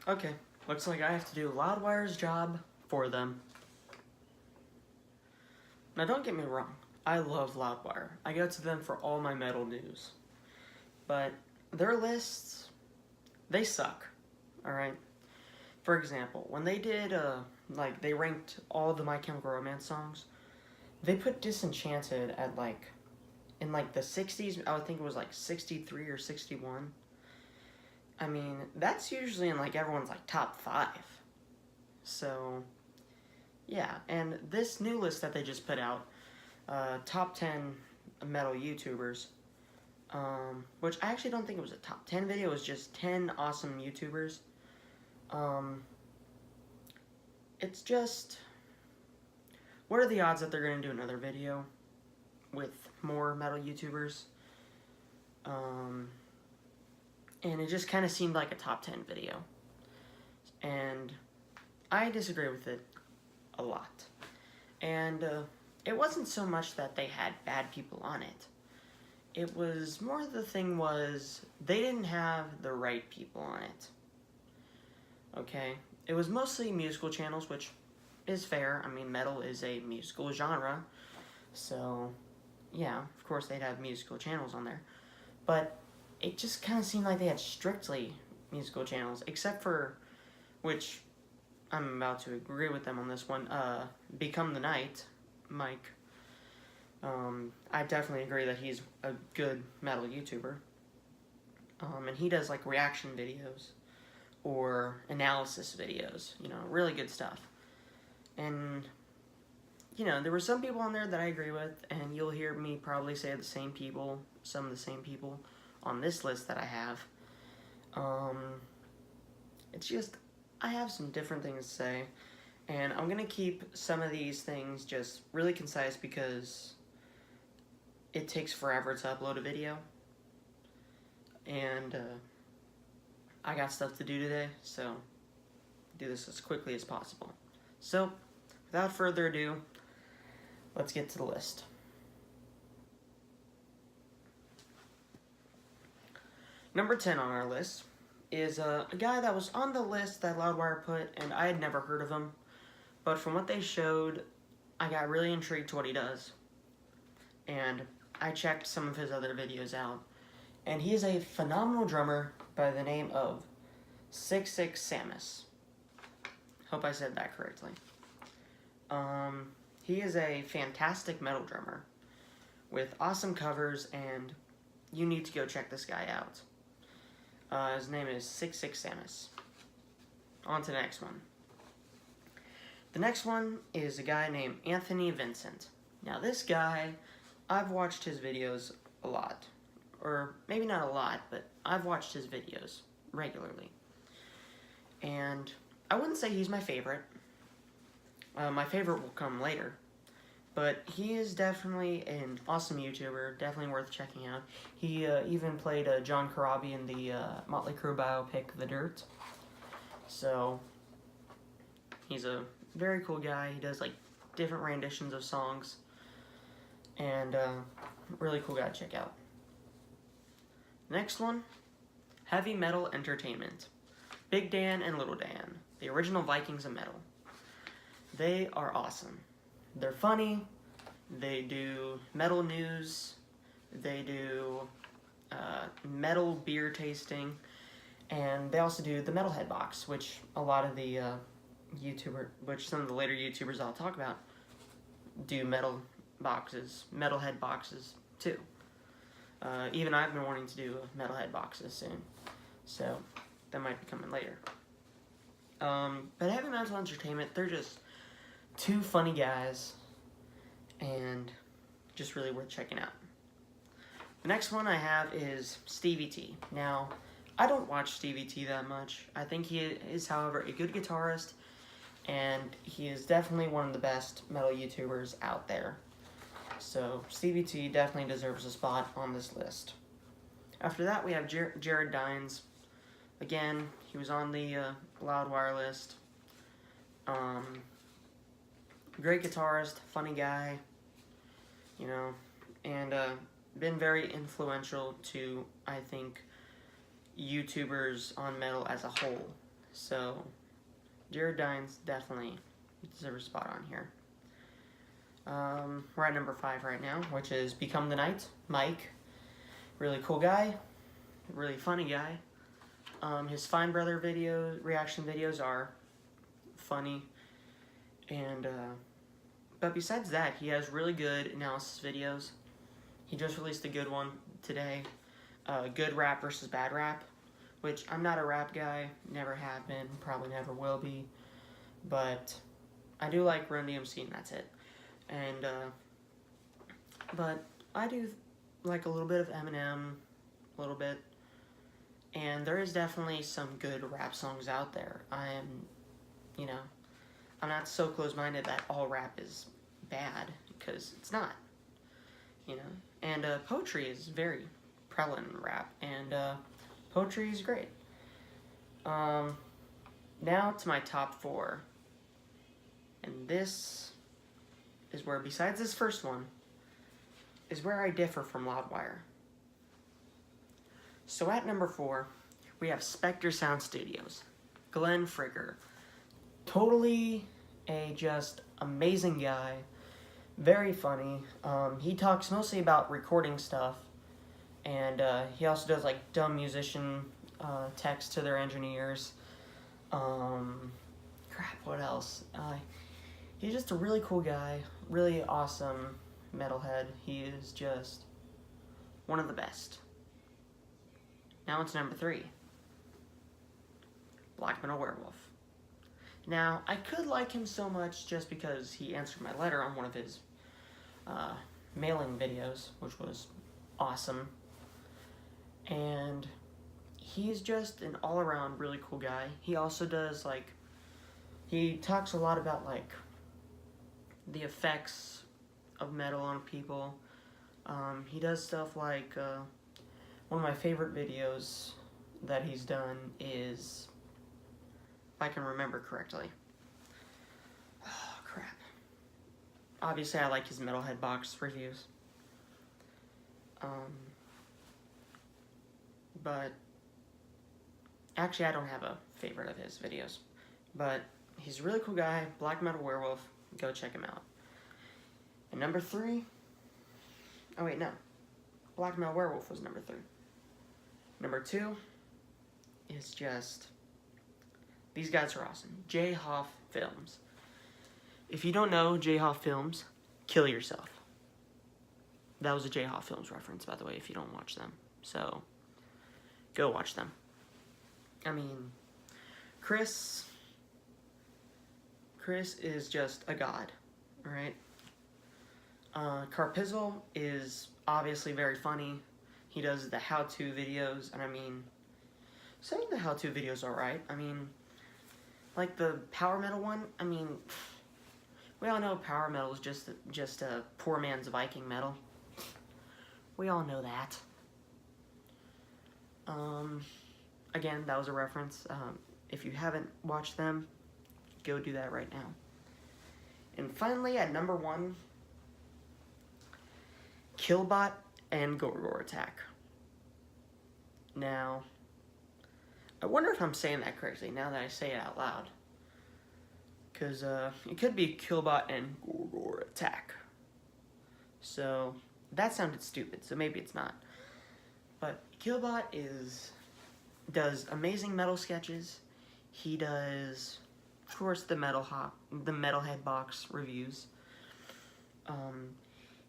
Okay, looks like I have to do Loudwire's job for them. Now don't get me wrong, I love Loudwire. I go to them for all my metal news. But their lists, they suck, alright? For example, when they did, they ranked all the My Chemical Romance songs, they put Disenchanted at, in, the 60s, I would think it was, 63 or 61. I mean, that's usually in, everyone's, top 5. So, yeah, and this new list that they just put out, top 10 metal YouTubers, which I actually don't think it was a top 10 video, it was just 10 awesome YouTubers. It's just, what are the odds that they're going to do another video with more metal YouTubers? And it just kind of seemed like a top 10 video. And I disagree with it a lot. And it wasn't so much that they had bad people on it. It was more the thing was they didn't have the right people on it. Okay? It was mostly musical channels, which is fair. I mean, metal is a musical genre. So, yeah, of course they'd have musical channels on there. But it just kind of seemed like they had strictly musical channels, except for, which I'm about to agree with them on this one, Become the Night, Mike. I definitely agree that he's a good metal YouTuber. And he does, reaction videos or analysis videos, really good stuff. And, there were some people on there that I agree with, and you'll hear me probably say some of the same people on this list that I have. It's just, I have some different things to say, and I'm going to keep some of these things just really concise because it takes forever to upload a video, and I got stuff to do today, so do this as quickly as possible. So, without further ado, let's get to the list. Number 10 on our list is a guy that was on the list that Loudwire put, and I had never heard of him. But from what they showed, I got really intrigued to what he does. And I checked some of his other videos out. And he is a phenomenal drummer by the name of 66 Samus. Hope I said that correctly. He is a fantastic metal drummer with awesome covers, and you need to go check this guy out. His name is 66 Samus. On to the next one. The next one is a guy named Anthony Vincent. Now this guy, I've watched his videos a lot. Or maybe not a lot, but I've watched his videos regularly. And I wouldn't say he's my favorite. My favorite will come later. But he is definitely an awesome YouTuber, definitely worth checking out. He even played John Corabi in the Motley Crue biopic, The Dirt. So, he's a very cool guy. He does different renditions of songs. And really cool guy to check out. Next one, Heavy Metal Entertainment. Big Dan and Little Dan, the original Vikings of metal. They are awesome. They're funny, they do metal news, they do metal beer tasting, and they also do the Metalhead box, which a lot of the some of the later YouTubers I'll talk about do Metalhead boxes too. Even I've been wanting to do Metalhead boxes soon, so that might be coming later. But Heavy Metal Entertainment, they're just two funny guys, and just really worth checking out. The next one I have is Stevie T. Now, I don't watch Stevie T that much. I think he is, however, a good guitarist, and he is definitely one of the best metal YouTubers out there. So, Stevie T definitely deserves a spot on this list. After that, we have Jared Dines. Again, he was on the Loudwire list. Great guitarist, funny guy, and been very influential to, I think, YouTubers on metal as a whole. So, Jared Dines definitely deserves a spot on here. We're at number 5 right now, which is Become the Night. Mike, really cool guy, really funny guy. His Fine Brother reaction videos are funny, and but besides that, he has really good analysis videos. He just released a good one today, good rap versus bad rap, which I'm not a rap guy, never have been, probably never will be, but I do like Run DMC, and that's it. And but I do like a little bit of Eminem, a little bit, and there is definitely some good rap songs out there. I'm not so close-minded that all rap is bad, because it's not, And poetry is very prevalent in rap, and poetry is great. Now to my top 4, and this is where, besides this first one, is where I differ from Loudwire. So at number 4, we have Spectre Sound Studios. Glenn Frigger. Totally a just amazing guy. Very funny. He talks mostly about recording stuff. And he also does like dumb musician texts to their engineers. What else? He's just a really cool guy. Really awesome metalhead. He is just one of the best. Now it's number 3. Black Metal Werewolf. Now, I could like him so much just because he answered my letter on one of his mailing videos, which was awesome. And he's just an all-around really cool guy. He also does, he talks a lot about, the effects of metal on people. He does stuff like, one of my favorite videos that he's done is, if I can remember correctly. Oh, crap. Obviously, I like his Metalhead box reviews. But actually, I don't have a favorite of his videos. But he's a really cool guy. Black Metal Werewolf. Go check him out. And number 3. Oh, wait, no. Black Metal Werewolf was number 3. Number 2 is just... These guys are awesome. J. Hoff Films. If you don't know J. Hoff Films, kill yourself. That was a J. Hoff Films reference, by the way, if you don't watch them. So, go watch them. I mean, Chris is just a god, alright? Carpizzle is obviously very funny. He does the how-to videos, and I mean, some of the how-to videos are alright. I mean, like the power metal one, I mean, we all know power metal is just a poor man's Viking metal. We all know that. Again, that was a reference. If you haven't watched them, go do that right now. And finally, at number 1, Killbot and Gorgor Attack. Now, I wonder if I'm saying that correctly now that I say it out loud. Because it could be Killbot and Gorgor Attack. So, that sounded stupid, so maybe it's not. But Killbot does amazing metal sketches. He does, of course, the Metalhead box reviews.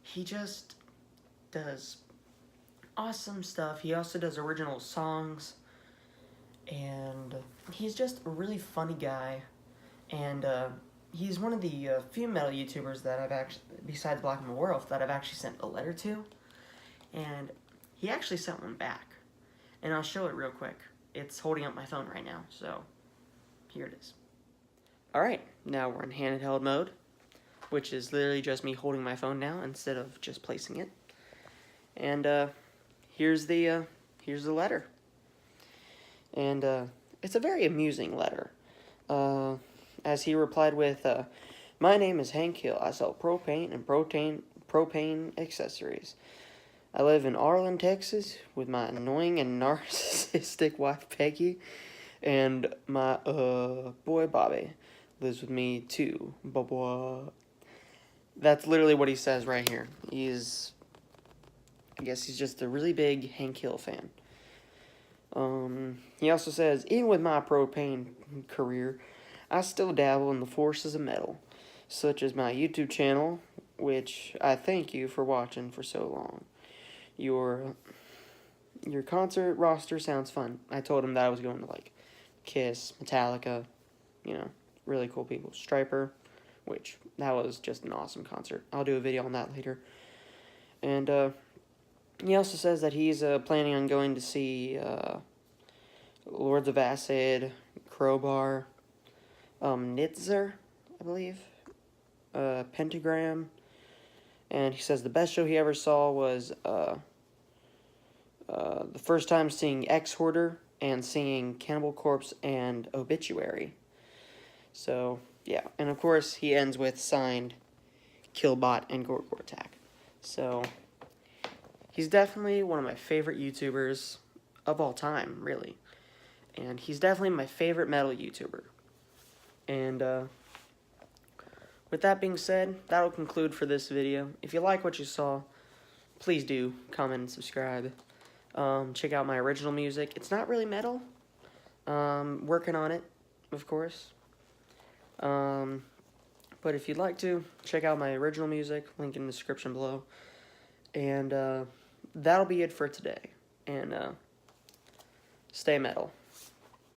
He just does awesome stuff. He also does original songs, and he's just a really funny guy. And he's one of the few metal YouTubers that I've actually, besides Black Metal Werewolf, that I've actually sent a letter to. And he actually sent one back. And I'll show it real quick. It's holding up my phone right now, so here it is. Alright, now we're in handheld mode, which is literally just me holding my phone now instead of just placing it. And here's the letter. And it's a very amusing letter. As he replied with, "My name is Hank Hill. I sell propane and propane accessories. I live in Arlen, Texas, with my annoying and narcissistic wife, Peggy. And my boy Bobby lives with me too. Blah. That's literally what he says right here. I guess he's just a really big Hank Hill fan. He also says, even with my propane career, I still dabble in the forces of metal, such as my YouTube channel, which I thank you for watching for so long. Your concert roster sounds fun. I told him that I was going to like Kiss, Metallica, really cool people. Striper, which that was just an awesome concert. I'll do a video on that later. And he also says that he's planning on going to see Lords of Acid, Crowbar, Nitzer, I believe, Pentagram, and he says the best show he ever saw was the first time seeing X-Hoarder and seeing Cannibal Corpse and Obituary. So, yeah. And, of course, he ends with signed Killbot and Gorgortak. So, he's definitely one of my favorite YouTubers of all time, really. And he's definitely my favorite metal YouTuber. And, with that being said, that'll conclude for this video. If you like what you saw, please do comment and subscribe. Check out my original music. It's not really metal. Working on it, of course. But if you'd like to, check out my original music. Link in the description below. And that'll be it for today. And stay metal.